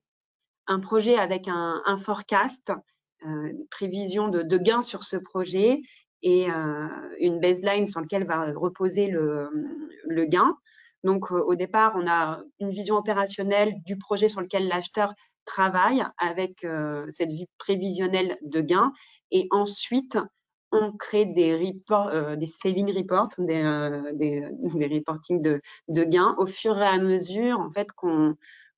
B: avec un forecast, prévision de gains sur ce projet et une baseline sur laquelle va reposer le gain. Donc, au départ, on a une vision opérationnelle du projet sur lequel l'acheteur travaille avec cette vue prévisionnelle de gains. Et ensuite, on crée des saving reports, des reportings de gains au fur et à mesure en fait, qu'on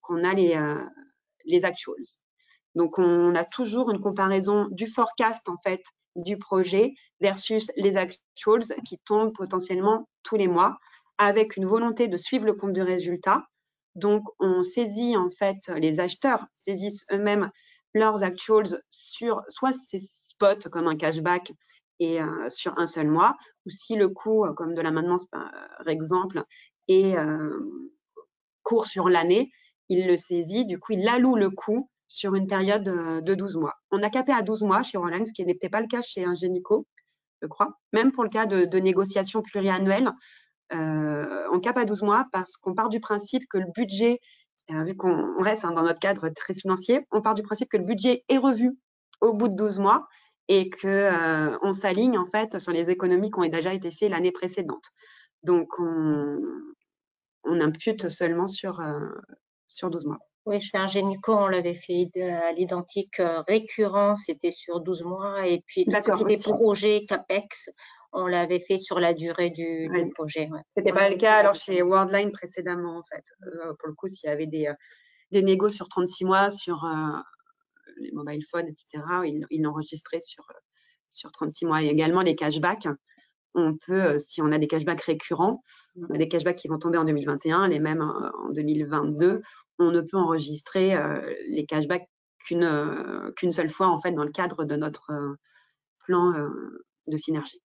B: a les actuals. Donc, on a toujours une comparaison du forecast en fait du projet versus les actuals qui tombent potentiellement tous les mois avec une volonté de suivre le compte de résultat. Donc, on saisit en fait, les acheteurs saisissent eux-mêmes leurs actuals sur soit ces spots comme un cashback et sur un seul mois, ou si le coût comme de la maintenance par exemple est court sur l'année, il le saisit, du coup il alloue le coût sur une période de 12 mois. On a capé à 12 mois chez Worldline, ce qui n'était pas le cas chez Ingenico, je crois. Même pour le cas de négociations pluriannuelles, on cape à 12 mois parce qu'on part du principe que le budget, vu qu'on reste dans notre cadre très financier, on part du principe que le budget est revu au bout de 12 mois et qu'on s'aligne en fait sur les économies qui ont déjà été faites l'année précédente. Donc, on impute seulement sur 12 mois.
C: Oui, chez Ingenico, on l'avait fait à l'identique récurrent, c'était sur 12 mois. Et puis, tout ce qui était projet CAPEX, on l'avait fait sur la durée du projet. Ouais.
B: Ce n'était pas le cas alors chez Worldline précédemment, en fait. Pour le coup, s'il y avait des négos sur 36 mois, sur les mobile phones, etc., ils l'enregistraient sur 36 mois. Et également les cashbacks. on peut, si on a des cashbacks récurrents, on a des cashbacks qui vont tomber en 2021, les mêmes en 2022, on ne peut enregistrer les cashbacks qu'une seule fois en fait dans le cadre de notre plan de synergie.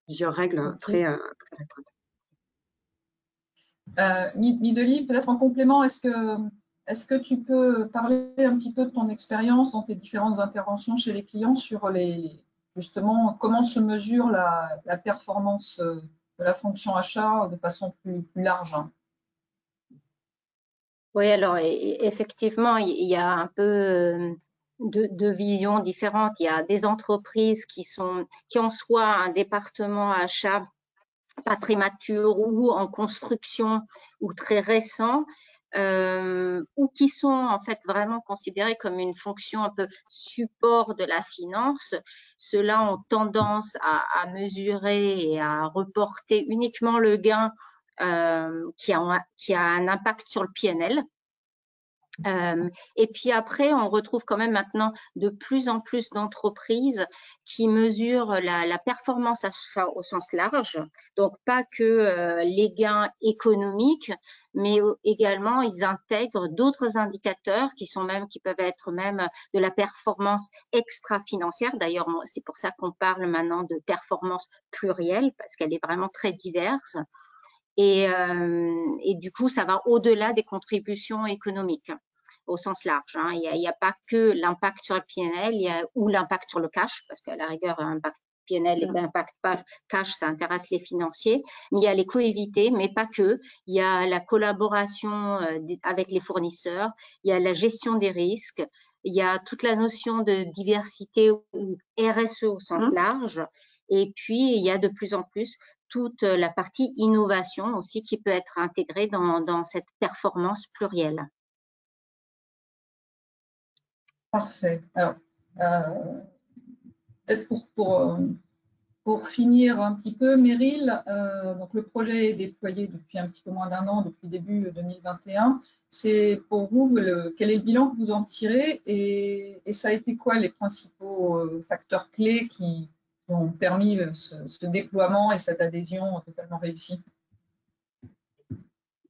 B: Plusieurs règles très restreintes.
A: Mideli, peut-être en complément, est-ce que tu peux parler un petit peu de ton expérience dans tes différentes interventions chez les clients sur justement comment se mesure la performance de la fonction achat de façon plus large?
C: Oui, alors effectivement, il y a un peu de visions différentes. Il y a des entreprises qui ont soit un département achat pas très mature ou en construction ou très récent, ou qui sont en fait vraiment considérés comme une fonction un peu support de la finance. Ceux-là ont tendance à mesurer et à reporter uniquement le gain qui a un impact sur le PNL. Et puis après, on retrouve quand même maintenant de plus en plus d'entreprises qui mesurent la performance achat au sens large, donc pas que les gains économiques, mais également ils intègrent d'autres indicateurs qui peuvent être même de la performance extra-financière. D'ailleurs, c'est pour ça qu'on parle maintenant de performance plurielle, parce qu'elle est vraiment très diverse. Et du coup, ça va au-delà des contributions économiques au sens large. Il n'y a pas que l'impact sur le PNL ou l'impact sur le cash, parce qu'à la rigueur, impact PNL et impact cash, ça intéresse les financiers. Mais il y a les coévités, mais pas que. Il y a la collaboration avec les fournisseurs, il y a la gestion des risques, il y a toute la notion de diversité ou RSE au sens large. Et puis, il y a de plus en plus toute la partie innovation aussi qui peut être intégrée dans cette performance plurielle.
A: Parfait. Alors, peut-être pour finir un petit peu, Meryl, donc le projet est déployé depuis un petit peu moins d'un an, depuis début 2021. C'est pour vous, quel est le bilan que vous en tirez et ça a été quoi les principaux facteurs clés qui ont permis ce déploiement et cette adhésion totalement réussie?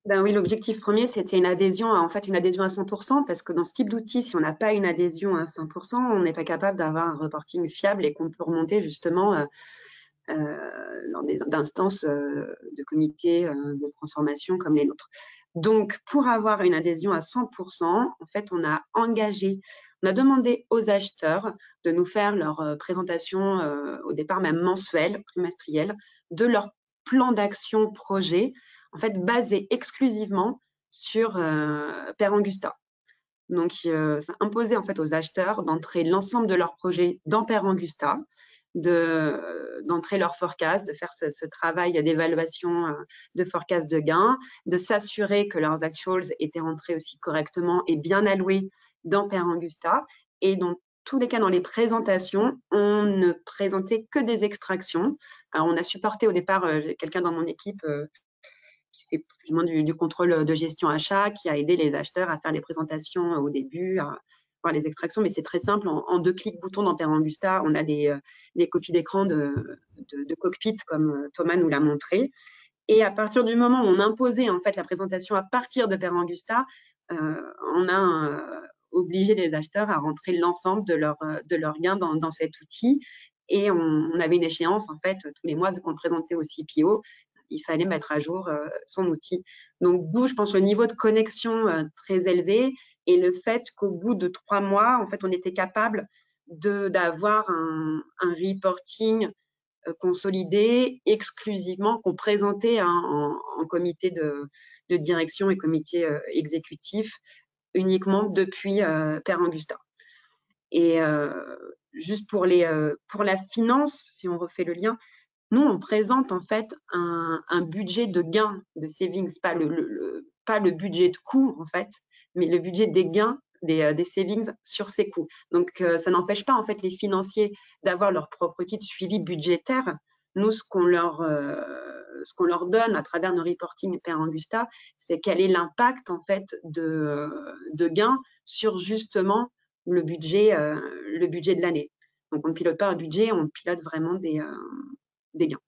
B: Ben oui, l'objectif premier, c'était une adhésion à 100%, parce que dans ce type d'outil, si on n'a pas une adhésion à 100%, on n'est pas capable d'avoir un reporting fiable et qu'on peut remonter justement dans des instances de comités de transformation comme les nôtres. Donc, pour avoir une adhésion à 100%, en fait, on a demandé aux acheteurs de nous faire leur présentation au départ même mensuelle, trimestrielle, de leur plan d'action projet, en fait, basé exclusivement sur Père Angusta. Donc, ça imposait en fait aux acheteurs d'entrer l'ensemble de leurs projets dans Père Angusta, d'entrer leur forecast, de faire ce travail d'évaluation de forecast de gains, de s'assurer que leurs actuals étaient rentrés aussi correctement et bien alloués dans Père Angusta. Et dans tous les cas, dans les présentations, on ne présentait que des extractions. Alors, on a supporté au départ quelqu'un dans mon équipe qui fait plus ou moins du contrôle de gestion achat, qui a aidé les acheteurs à faire les présentations au début, à voir les extractions, mais c'est très simple. En 2 clics boutons dans Père Angusta, on a des copies d'écran de cockpit, comme Thomas nous l'a montré. Et à partir du moment où on imposait en fait la présentation à partir de Père Angusta, on a obligé les acheteurs à rentrer l'ensemble de leurs gains dans cet outil. Et on avait une échéance en fait tous les mois, vu qu'on le présentait au CPO, il fallait mettre à jour son outil. Donc, d'où, je pense, le niveau de connexion très élevé et le fait qu'au bout de 3 mois, en fait, on était capable d'avoir un reporting consolidé exclusivement, qu'on présentait en comité de direction et comité exécutif uniquement depuis Père Angusta. Et juste pour la finance, si on refait le lien, nous, on présente en fait un budget de gain de savings, pas le budget de coûts en fait, mais le budget des gains des savings sur ces coûts. Donc, ça n'empêche pas en fait les financiers d'avoir leur propre outil de suivi budgétaire. Nous, ce qu'on leur donne à travers nos reporting Père Angusta, c'est quel est l'impact en fait de gains sur justement le budget de l'année. Donc, on ne pilote pas un budget, on pilote vraiment des gains.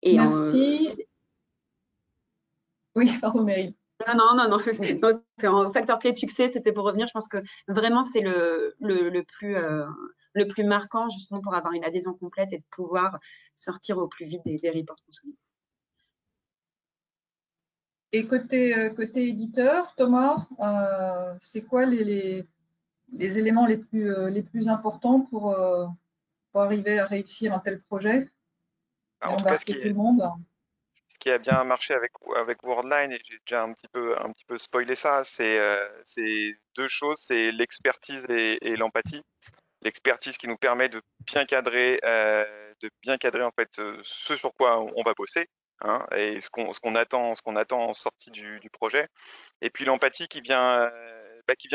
B: Et
A: merci. Oui, pardon, Meryl.
B: Non, c'est un facteur clé de succès, c'était pour revenir. Je pense que vraiment, c'est le plus marquant, justement, pour avoir une adhésion complète et de pouvoir sortir au plus vite des reports consommés.
A: Et côté éditeur, Thomas, c'est quoi les éléments les plus importants pour arriver à réussir un tel projet et
D: En tout cas,
A: embarquer tout le monde?
D: ce qui a bien marché avec Worldline, et j'ai déjà un petit peu spoilé ça, c'est deux choses, c'est l'expertise et l'empathie. L'expertise qui nous permet de bien cadrer en fait ce sur quoi on va bosser, hein, et ce qu'on attend en sortie du projet. Et puis l'empathie qui vient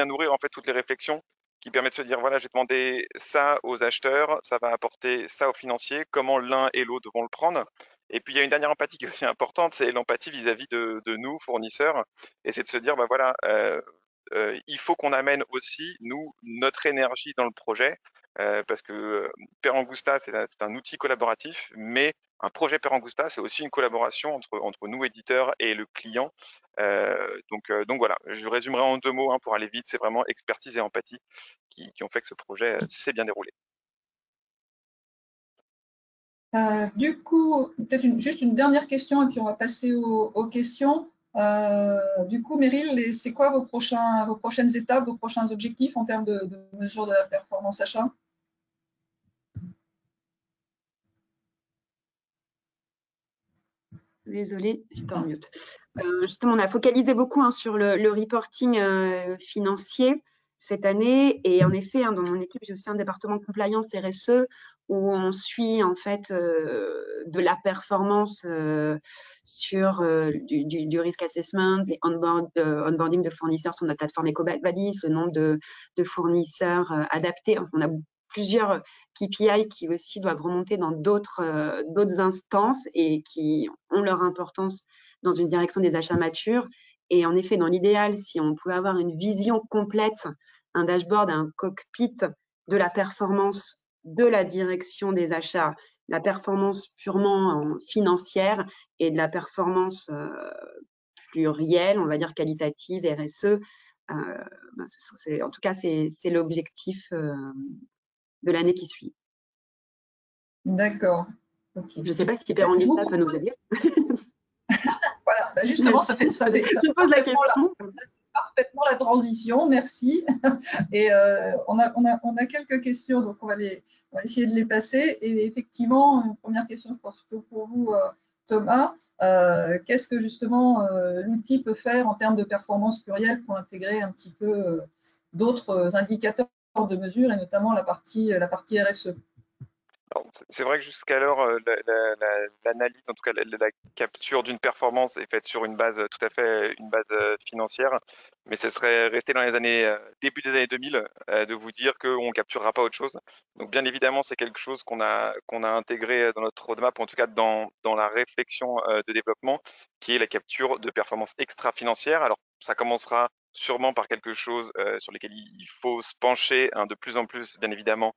D: nourrir en fait toutes les réflexions, qui permet de se dire voilà, j'ai demandé ça aux acheteurs, ça va apporter ça aux financiers, comment l'un et l'autre vont le prendre. Et puis il y a une dernière empathie qui est aussi importante, c'est l'empathie vis-à-vis de nous, fournisseurs, et c'est de se dire bah voilà, il faut qu'on amène aussi nous notre énergie dans le projet, parce que Perangusta c'est un outil collaboratif, mais un projet Perangusta c'est aussi une collaboration entre nous éditeurs et le client. Donc voilà, je résumerai en 2 mots, hein, pour aller vite, c'est vraiment expertise et empathie qui ont fait que ce projet s'est bien déroulé.
A: Du coup, peut-être juste une dernière question et puis on va passer aux questions. Du coup, Meryl, c'est quoi vos prochaines étapes, vos prochains objectifs en termes de mesure de la performance achat?
B: Désolée, j'étais en mute. Justement, on a focalisé beaucoup, hein, sur le reporting financier cette année. Et en effet, hein, dans mon équipe, j'ai aussi un département compliance RSE où on suit en fait de la performance sur du risk assessment, les onboarding de fournisseurs sur notre plateforme EcoVadis, le nombre de fournisseurs adaptés. On a plusieurs KPI qui aussi doivent remonter dans d'autres instances et qui ont leur importance dans une direction des achats matures. Et en effet, dans l'idéal, si on pouvait avoir une vision complète, un dashboard, un cockpit de la performance de la direction des achats, la performance purement financière et de la performance plurielle, on va dire qualitative, RSE, en tout cas, c'est l'objectif de l'année qui suit.
A: D'accord. Okay.
B: Je ne sais pas si Perangusta peut nous aider.
A: Voilà, bah justement, ça fait parfaitement la transition, merci. Et on a quelques questions, donc on va essayer de les passer. Et effectivement, une première question, je pense que pour vous, Thomas, qu'est-ce que justement l'outil peut faire en termes de performance plurielle pour intégrer un petit peu d'autres indicateurs de mesure et notamment la partie RSE?
D: C'est vrai que jusqu'alors, l'analyse, en tout cas la capture d'une performance est faite sur une base tout à fait financière, mais ce serait resté dans les années début des années 2000 de vous dire qu'on ne capturera pas autre chose. Donc bien évidemment, c'est quelque chose qu'on a intégré dans notre roadmap, en tout cas dans la réflexion de développement, qui est la capture de performances extra-financières. Alors ça commencera sûrement par quelque chose sur lequel il faut se pencher, hein, de plus en plus, bien évidemment,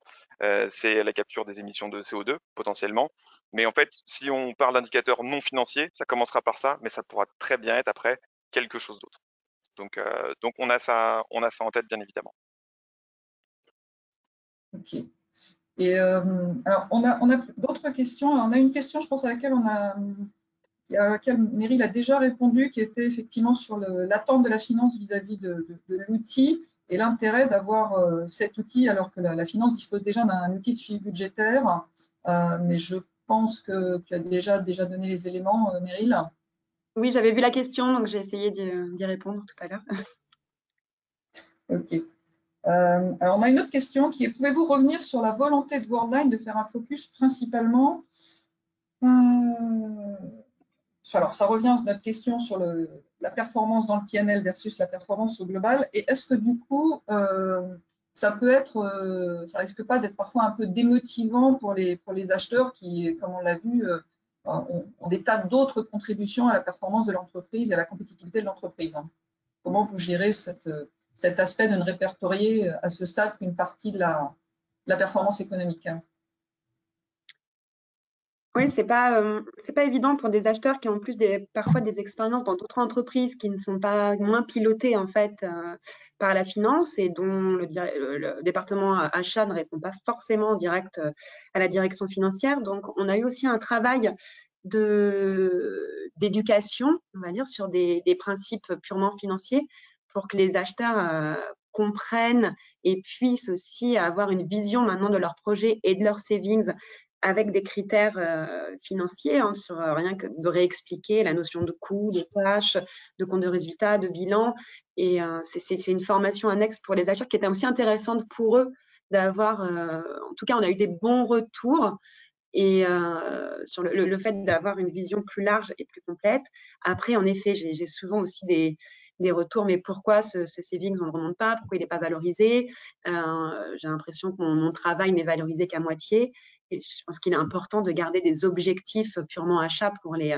D: c'est la capture des émissions de CO2 potentiellement. Mais en fait, si on parle d'indicateurs non financiers, ça commencera par ça, mais ça pourra très bien être après quelque chose d'autre. Donc on a ça en tête, bien évidemment.
A: Ok. Et alors, on a d'autres questions. On a une question, je pense, à laquelle Meryl a déjà répondu, qui était effectivement sur l'attente de la finance vis-à-vis de l'outil et l'intérêt d'avoir cet outil alors que la finance dispose déjà d'un outil de suivi budgétaire. Mais je pense que tu as déjà donné les éléments, Meryl.
B: Oui, j'avais vu la question, donc j'ai essayé d'y répondre tout à l'heure.
A: Ok. Alors, on a une autre question qui est, pouvez-vous revenir sur la volonté de Worldline de faire un focus principalement alors, ça revient à notre question sur la performance dans le PNL versus la performance au global. Et est-ce que du coup, ça risque pas d'être parfois un peu démotivant pour les acheteurs qui, comme on l'a vu, ont des tas d'autres contributions à la performance de l'entreprise et à la compétitivité de l'entreprise, hein. Comment vous gérez cet aspect de ne répertorier à ce stade qu'une partie de la performance économique, hein?
B: Oui, c'est pas évident pour des acheteurs qui ont en plus parfois des expériences dans d'autres entreprises qui ne sont pas moins pilotées en fait par la finance et dont le département achat ne répond pas forcément en direct à la direction financière. Donc, on a eu aussi un travail d'éducation, on va dire, sur des principes purement financiers pour que les acheteurs comprennent et puissent aussi avoir une vision maintenant de leur projet et de leurs savings avec des critères financiers, hein, sur rien que de réexpliquer la notion de coût, de tâche, de compte de résultat, de bilan. Et c'est une formation annexe pour les acheteurs qui était aussi intéressante pour eux d'avoir, en tout cas, on a eu des bons retours et sur le fait d'avoir une vision plus large et plus complète. Après, en effet, j'ai souvent aussi des retours, mais pourquoi ce savings, on ne le remonte pas, pourquoi il n'est pas valorisé? J'ai l'impression que mon travail n'est valorisé qu'à moitié. Et je pense qu'il est important de garder des objectifs purement achat pour les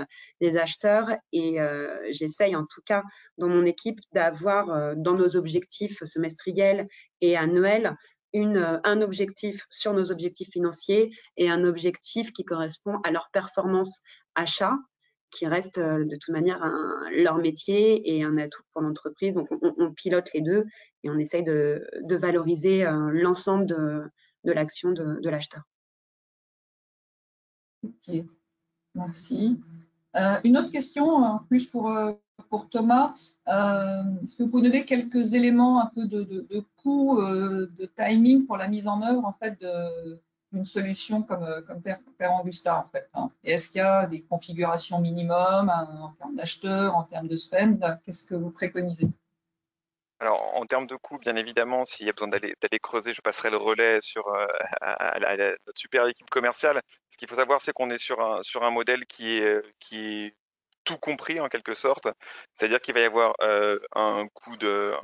B: acheteurs. Et j'essaye, en tout cas, dans mon équipe, d'avoir dans nos objectifs semestriels et annuels un objectif sur nos objectifs financiers et un objectif qui correspond à leur performance achat, qui reste de toute manière leur métier et un atout pour l'entreprise. Donc, on pilote les deux et on essaye de valoriser l'ensemble de l'action de l'acheteur.
A: Ok, merci. Une autre question, plus pour Thomas. Est-ce que vous pouvez donner quelques éléments un peu de coût, de timing pour la mise en œuvre en fait d'une solution comme PerAngusta en fait, hein. Et est-ce qu'il y a des configurations minimum en termes d'acheteurs, en termes de spend? Qu'est-ce que vous préconisez?
D: Alors, en termes de coût, bien évidemment, s'il y a besoin d'aller creuser, je passerai le relais à notre super équipe commerciale. Ce qu'il faut savoir, c'est qu'on est sur un modèle qui est tout compris en quelque sorte. C'est-à-dire qu'il va y avoir un coût de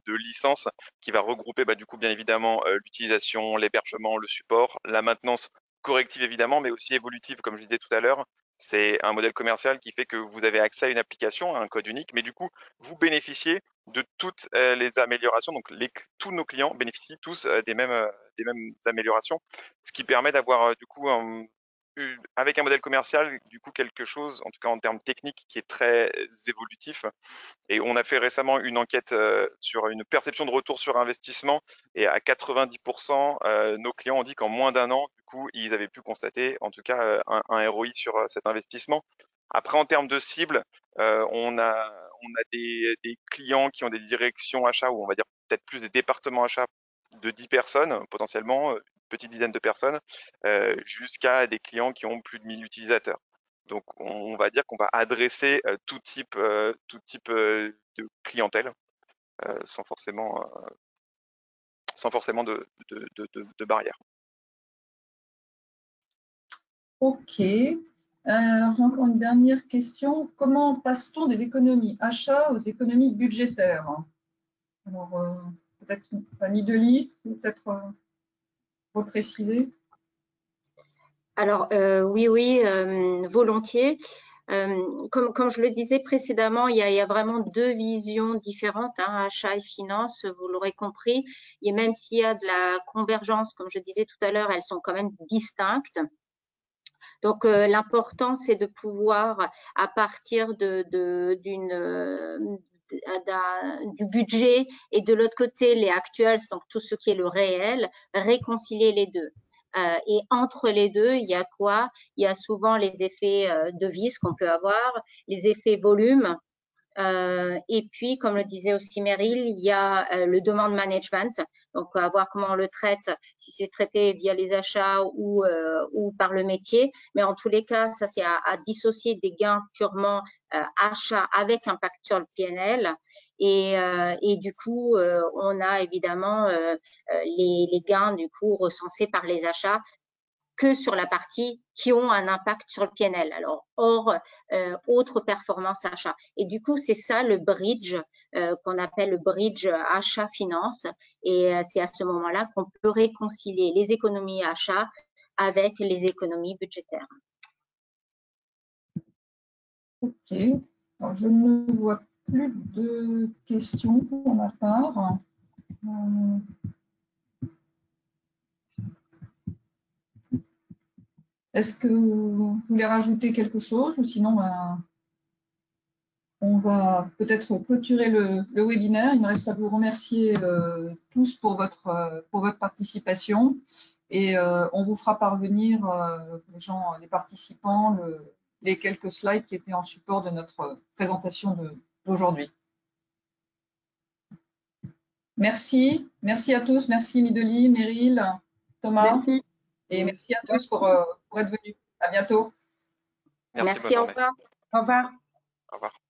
D: licence qui va regrouper du coup bien évidemment l'utilisation, l'hébergement, le support, la maintenance corrective évidemment, mais aussi évolutive, comme je disais tout à l'heure. C'est un modèle commercial qui fait que vous avez accès à une application, à un code unique, mais du coup, vous bénéficiez de toutes les améliorations. Donc, tous nos clients bénéficient tous des mêmes améliorations, ce qui permet d'avoir du coup avec un modèle commercial, du coup quelque chose, en tout cas en termes techniques, qui est très évolutif. Et on a fait récemment une enquête sur une perception de retour sur investissement, et à 90%, nos clients ont dit qu'en moins d'un an, du coup, ils avaient pu constater, en tout cas, un ROI sur cet investissement. Après, en termes de cible, on a des clients qui ont des directions achats, ou on va dire peut-être plus des départements achats de 10 personnes, potentiellement, une petite dizaine de personnes, jusqu'à des clients qui ont plus de 1000 utilisateurs. Donc, on va dire qu'on va adresser tout type de clientèle sans forcément de barrière.
A: Ok. Alors, j'ai encore une dernière question. Comment passe-t-on des économies achats aux économies budgétaires? Alors, peut-être Fanny Delis, peut-être repréciser.
C: Alors, oui, volontier. Comme je le disais précédemment, il y a vraiment deux visions différentes, hein, achat et finance, vous l'aurez compris. Et même s'il y a de la convergence, comme je disais tout à l'heure, elles sont quand même distinctes. Donc, l'important, c'est de pouvoir, à partir du budget et de l'autre côté, les actuals, donc tout ce qui est le réel, réconcilier les deux. Et entre les deux, il y a quoi? Il y a souvent les effets devises qu'on peut avoir, les effets volume. Et puis, comme le disait aussi Meryl, il y a le demand management. Donc, à voir comment on le traite, si c'est traité via les achats ou par le métier. Mais en tous les cas, ça, c'est à dissocier des gains purement achats avec impact sur le PNL. Et du coup, on a évidemment les gains du coup recensés par les achats que sur la partie qui ont un impact sur le PNL, alors hors autres performances achats. Et du coup, c'est ça le bridge qu'on appelle le bridge achat-finance. Et c'est à ce moment-là qu'on peut réconcilier les économies achats avec les économies budgétaires.
A: Ok. Alors, je ne vois plus de questions pour ma part. Est-ce que vous voulez rajouter quelque chose ou sinon on va peut-être clôturer le webinaire. Il me reste à vous remercier tous pour votre participation et on vous fera parvenir, les participants, les quelques slides qui étaient en support de notre présentation d'aujourd'hui. Merci. Merci à tous. Merci Mideli, Meryl, Thomas.
B: Merci.
A: Et merci à tous pour être venus. À bientôt.
D: Merci,
C: Merci, au revoir.
B: Au revoir.
D: Au revoir.